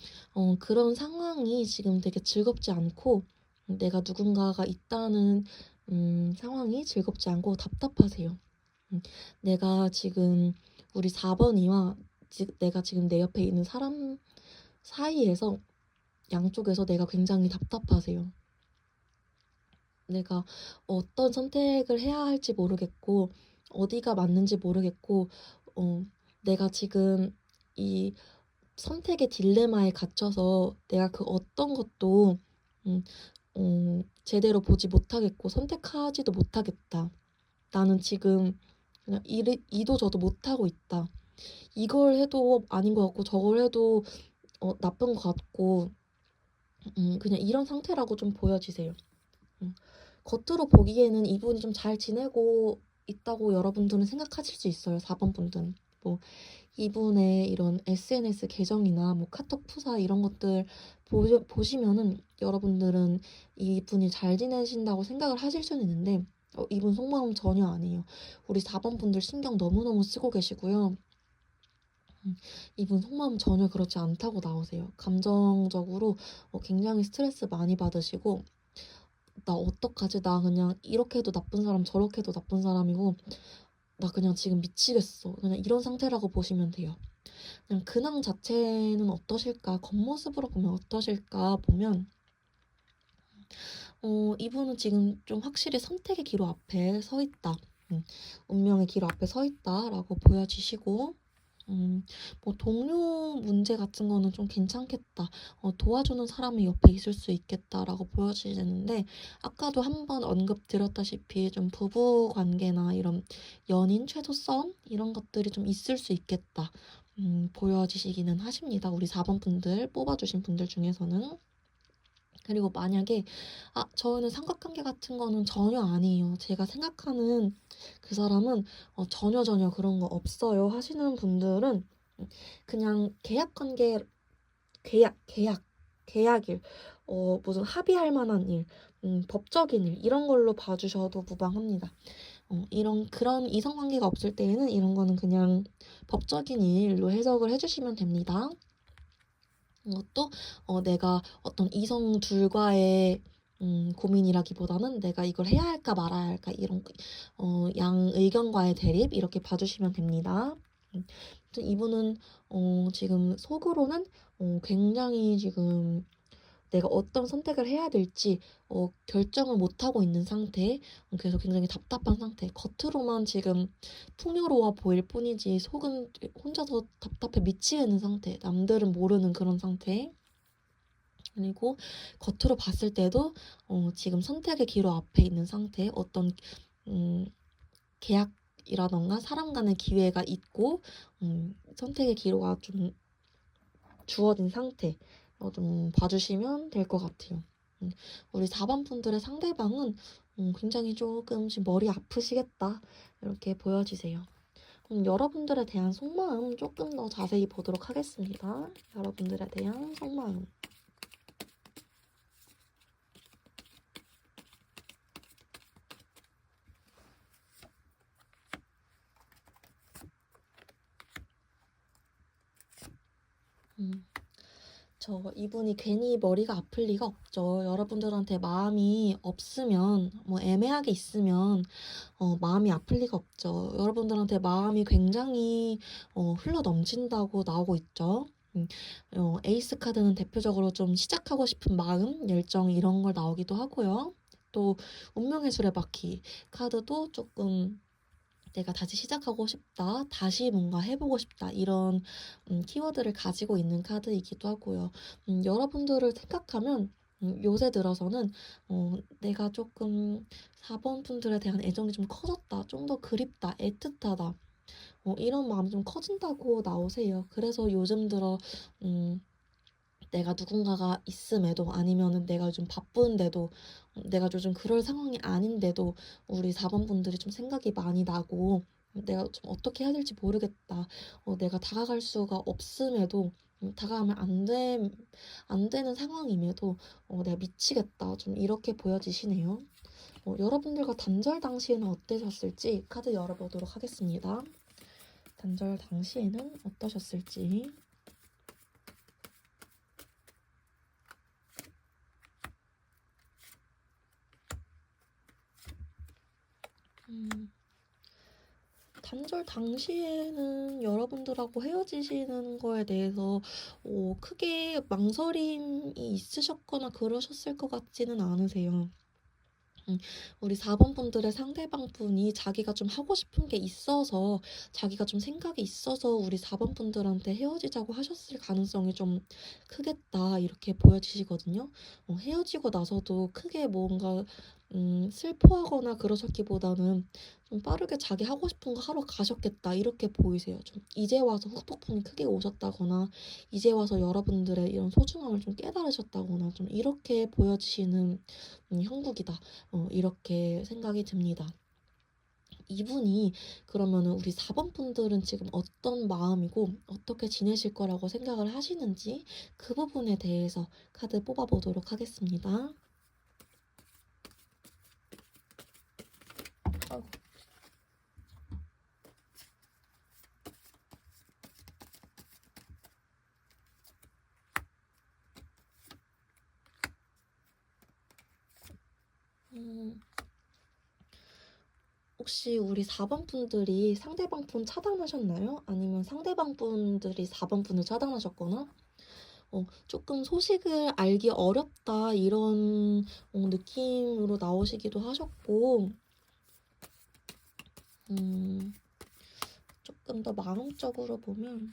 그런 상황이 지금 되게 즐겁지 않고, 내가 누군가가 있다는 상황이 즐겁지 않고 답답하세요. 내가 지금 우리 4번이와 내가 지금 내 옆에 있는 사람 사이에서 양쪽에서 내가 굉장히 답답하세요. 내가 어떤 선택을 해야 할지 모르겠고 어디가 맞는지 모르겠고, 내가 지금 이 선택의 딜레마에 갇혀서 내가 그 어떤 것도 음, 제대로 보지 못하겠고 선택하지도 못하겠다. 나는 지금 그냥 이도 저도 못하고 있다. 이걸 해도 아닌 것 같고 저걸 해도 나쁜 것 같고, 그냥 이런 상태라고 좀 보여지세요. 겉으로 보기에는 이분이 좀 잘 지내고 있다고 여러분들은 생각하실 수 있어요. 4번 분들은. 뭐 이분의 이런 SNS 계정이나 뭐 카톡 프사 이런 것들 보시면은 여러분들은 이분이 잘 지내신다고 생각을 하실 수는 있는데, 이분 속마음 전혀 아니에요. 우리 4번 분들 신경 너무너무 쓰고 계시고요. 이분 속마음 전혀 그렇지 않다고 나오세요. 감정적으로 굉장히 스트레스 많이 받으시고, 나 어떡하지? 나 그냥 이렇게 해도 나쁜 사람, 저렇게 해도 나쁜 사람이고, 나 그냥 지금 미치겠어. 그냥 이런 상태라고 보시면 돼요. 그냥 근황 자체는 어떠실까? 겉모습으로 보면 어떠실까? 보면, 이분은 지금 좀 확실히 선택의 기로 앞에 서 있다. 운명의 기로 앞에 서 있다라고 보여지시고, 뭐 동료 문제 같은 거는 좀 괜찮겠다. 도와주는 사람이 옆에 있을 수 있겠다라고 보여지는데, 아까도 한번 언급드렸다시피 좀 부부 관계나 이런 연인 최소성 이런 것들이 좀 있을 수 있겠다. 보여지시기는 하십니다. 우리 4번 분들 뽑아주신 분들 중에서는. 그리고 만약에 저는 삼각관계 같은 거는 전혀 아니에요. 제가 생각하는 그 사람은 전혀 그런 거 없어요 하시는 분들은 그냥 계약관계, 계약일, 무슨 합의할 만한 일, 법적인 일 이런 걸로 봐주셔도 무방합니다. 그런 이성관계가 없을 때에는 이런 거는 그냥 법적인 일로 해석을 해주시면 됩니다. 이것도 내가 어떤 이성 둘과의 고민이라기보다는 내가 이걸 해야 할까 말아야 할까 이런 양 의견과의 대립 이렇게 봐주시면 됩니다. 아무튼 이분은 지금 속으로는 굉장히 지금 내가 어떤 선택을 해야 될지 결정을 못하고 있는 상태, 그래서 굉장히 답답한 상태. 겉으로만 지금 풍요로워 보일 뿐이지 속은 혼자서 답답해 미치겠는 상태. 남들은 모르는 그런 상태. 그리고 겉으로 봤을 때도 지금 선택의 기로 앞에 있는 상태. 어떤 계약이라던가 사람 간의 기회가 있고 선택의 기로가 좀 주어진 상태. 좀 봐주시면 될 것 같아요. 우리 4번 분들의 상대방은 굉장히 조금씩 머리 아프시겠다 이렇게 보여지세요. 여러분들에 대한 속마음 조금 더 자세히 보도록 하겠습니다. 여러분들에 대한 속마음. 이분이 괜히 머리가 아플 리가 없죠. 여러분들한테 마음이 없으면, 뭐 애매하게 있으면, 마음이 아플 리가 없죠. 여러분들한테 마음이 굉장히, 흘러 넘친다고 나오고 있죠. 에이스 카드는 대표적으로 좀 시작하고 싶은 마음, 열정 이런 걸 나오기도 하고요. 또, 운명의 수레바퀴 카드도 조금 내가 다시 시작하고 싶다, 다시 뭔가 해보고 싶다, 이런 키워드를 가지고 있는 카드이기도 하고요. 여러분들을 생각하면 요새 들어서는 내가 조금 4번 분들에 대한 애정이 좀 커졌다, 좀 더 그립다, 애틋하다, 이런 마음이 좀 커진다고 나오세요. 그래서 요즘 들어 내가 누군가가 있음에도 아니면은 내가 요즘 바쁜데도 내가 요즘 그럴 상황이 아닌데도 우리 4번 분들이 좀 생각이 많이 나고 내가 좀 어떻게 해야 될지 모르겠다. 내가 다가갈 수가 없음에도 다가가면 안 되는 상황임에도 내가 미치겠다. 좀 이렇게 보여지시네요. 여러분들과 단절 당시에는 어떠셨을지 카드 열어보도록 하겠습니다. 단절 당시에는 어떠셨을지. 단절 당시에는 여러분들하고 헤어지시는 거에 대해서 크게 망설임이 있으셨거나 그러셨을 것 같지는 않으세요. 우리 4번 분들의 상대방 분이 자기가 좀 하고 싶은 게 있어서 자기가 좀 생각이 있어서 우리 4번 분들한테 헤어지자고 하셨을 가능성이 좀 크겠다 이렇게 보여지시거든요. 헤어지고 나서도 크게 뭔가 슬퍼하거나 그러셨기보다는 좀 빠르게 자기 하고 싶은 거 하러 가셨겠다 이렇게 보이세요. 좀 이제 와서 후폭풍이 크게 오셨다거나 이제 와서 여러분들의 이런 소중함을 좀 깨달으셨다거나 좀 이렇게 보여지시는 형국이다. 이렇게 생각이 듭니다. 이분이 그러면은 우리 4번 분들은 지금 어떤 마음이고 어떻게 지내실 거라고 생각을 하시는지 그 부분에 대해서 카드 뽑아보도록 하겠습니다. 음, 혹시 우리 4번 분들이 상대방 분 차단하셨나요? 아니면 상대방 분들이 4번 분을 차단하셨거나 조금 소식을 알기 어렵다 이런 느낌으로 나오시기도 하셨고 조금 더 마음적으로 보면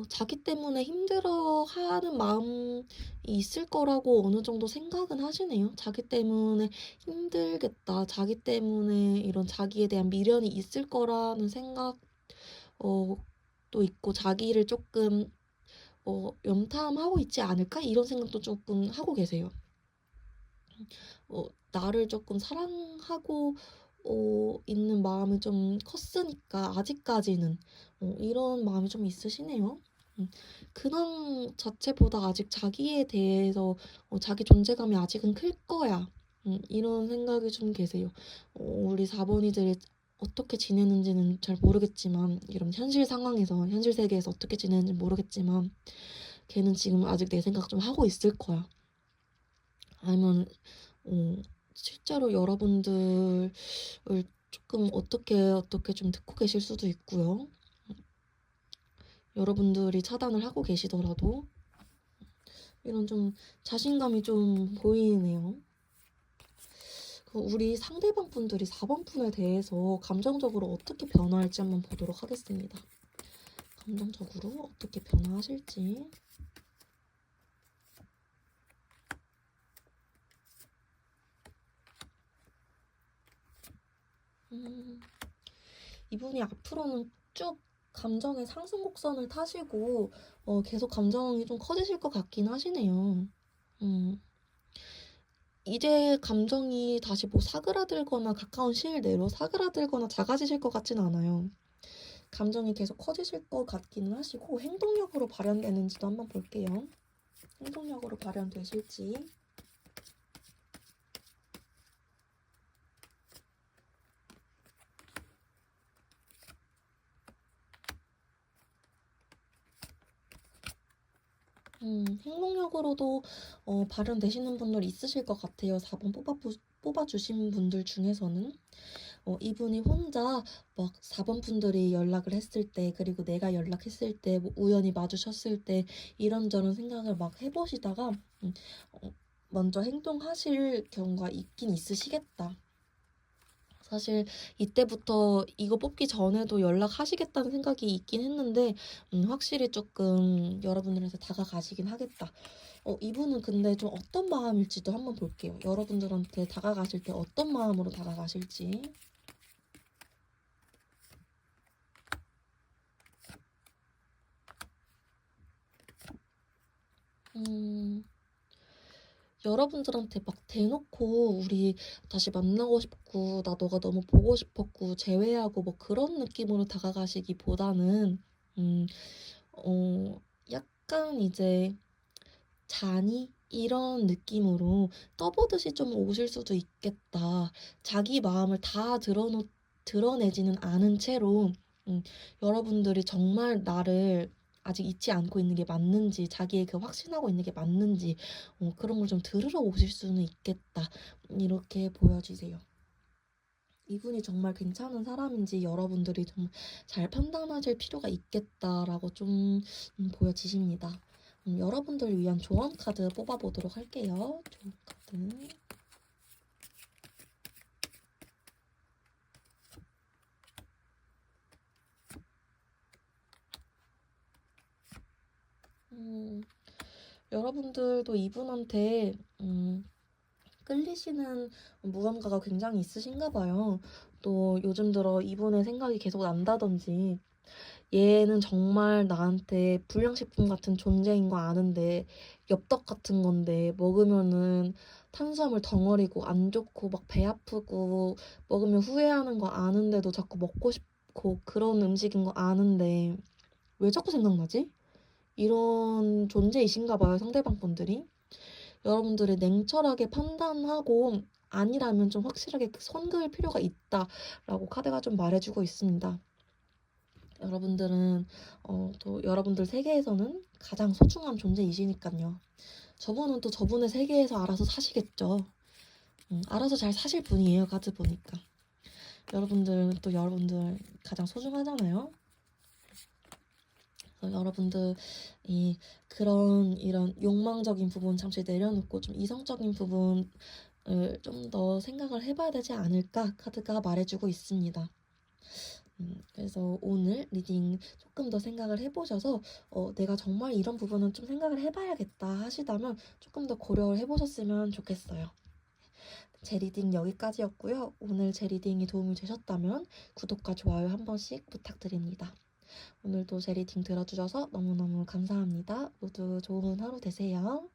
자기 때문에 힘들어하는 마음이 있을 거라고 어느 정도 생각은 하시네요. 자기 때문에 힘들겠다. 자기 때문에 이런 자기에 대한 미련이 있을 거라는 생각, 또 있고, 자기를 조금, 염탐하고 있지 않을까? 이런 생각도 조금 하고 계세요. 나를 조금 사랑하고, 있는 마음이 좀 컸으니까, 아직까지는, 이런 마음이 좀 있으시네요. 근황 자체보다 아직 자기에 대해서 자기 존재감이 아직은 클 거야. 이런 생각이 좀 계세요. 우리 4번이들이 어떻게 지내는지는 잘 모르겠지만 이런 현실 상황에서 현실 세계에서 어떻게 지내는지 모르겠지만 걔는 지금 아직 내 생각 좀 하고 있을 거야. 아니면 실제로 여러분들을 조금 어떻게 좀 듣고 계실 수도 있고요. 여러분들이 차단을 하고 계시더라도 이런 좀 자신감이 좀 보이네요. 우리 상대방 분들이 4번 분에 대해서 감정적으로 어떻게 변화할지 한번 보도록 하겠습니다. 감정적으로 어떻게 변화하실지. 이분이 앞으로는 쭉 감정의 상승 곡선을 타시고 계속 감정이 좀 커지실 것 같긴 하시네요. 음. 이제 감정이 다시 뭐 사그라들거나 가까운 시일 내로 사그라들거나 작아지실 것 같진 않아요. 감정이 계속 커지실 것 같기는 하시고 행동력으로 발현되는지도 한번 볼게요. 행동력으로 발현되실지. 행동력으로도 발현되시는 분들 있으실 것 같아요. 4번 뽑아주신 분들 중에서는. 이분이 혼자 막 4번 분들이 연락을 했을 때, 그리고 내가 연락했을 때, 뭐 우연히 마주쳤을 때, 이런저런 생각을 막 해보시다가, 어, 먼저 행동하실 경우가 있긴 있으시겠다. 사실 이때부터 이거 뽑기 전에도 연락하시겠다는 생각이 있긴 했는데 확실히 조금 여러분들한테 다가가시긴 하겠다. 이분은 근데 좀 어떤 마음일지도 한번 볼게요. 여러분들한테 다가가실 때 어떤 마음으로 다가가실지. 음, 여러분들한테 막 대놓고 우리 다시 만나고 싶고 나 너가 너무 보고 싶었고 제외하고 뭐 그런 느낌으로 다가가시기보다는 음, 약간 이제 자니? 이런 느낌으로 떠보듯이 좀 오실 수도 있겠다. 자기 마음을 다 드러내지는 않은 채로 음, 여러분들이 정말 나를 아직 잊지 않고 있는 게 맞는지, 자기의 그 확신하고 있는 게 맞는지 그런 걸 좀 들으러 오실 수는 있겠다. 이렇게 보여지세요. 이분이 정말 괜찮은 사람인지 여러분들이 좀 잘 판단하실 필요가 있겠다라고 좀 보여지십니다. 여러분들을 위한 조언 카드 뽑아보도록 할게요. 조언 카드. 음, 여러분들도 이분한테 끌리시는 무언가가 굉장히 있으신가 봐요. 또 요즘 들어 이분의 생각이 계속 난다든지 얘는 정말 나한테 불량식품 같은 존재인 거 아는데 엽떡 같은 건데 먹으면은 탄수화물 덩어리고 안 좋고 막 배 아프고 먹으면 후회하는 거 아는데도 자꾸 먹고 싶고 그런 음식인 거 아는데 왜 자꾸 생각나지? 이런 존재이신가 봐요, 상대방 분들이. 여러분들이 냉철하게 판단하고 아니라면 좀 확실하게 선 그을 필요가 있다라고 카드가 좀 말해주고 있습니다. 여러분들은 또 여러분들 세계에서는 가장 소중한 존재이시니까요. 저분은 또 저분의 세계에서 알아서 사시겠죠. 알아서 잘 사실 분이에요. 카드 보니까. 여러분들은 또 여러분들 가장 소중하잖아요. 그래서 여러분들이 그런 이런 욕망적인 부분 잠시 내려놓고 좀 이성적인 부분을 좀 더 생각을 해봐야 되지 않을까 카드가 말해주고 있습니다. 그래서 오늘 리딩 조금 더 생각을 해보셔서 내가 정말 이런 부분은 좀 생각을 해봐야겠다 하시다면 조금 더 고려를 해보셨으면 좋겠어요. 제 리딩 여기까지였고요. 오늘 제 리딩이 도움이 되셨다면 구독과 좋아요 한 번씩 부탁드립니다. 오늘도 제 리딩 들어주셔서 너무너무 감사합니다. 모두 좋은 하루 되세요.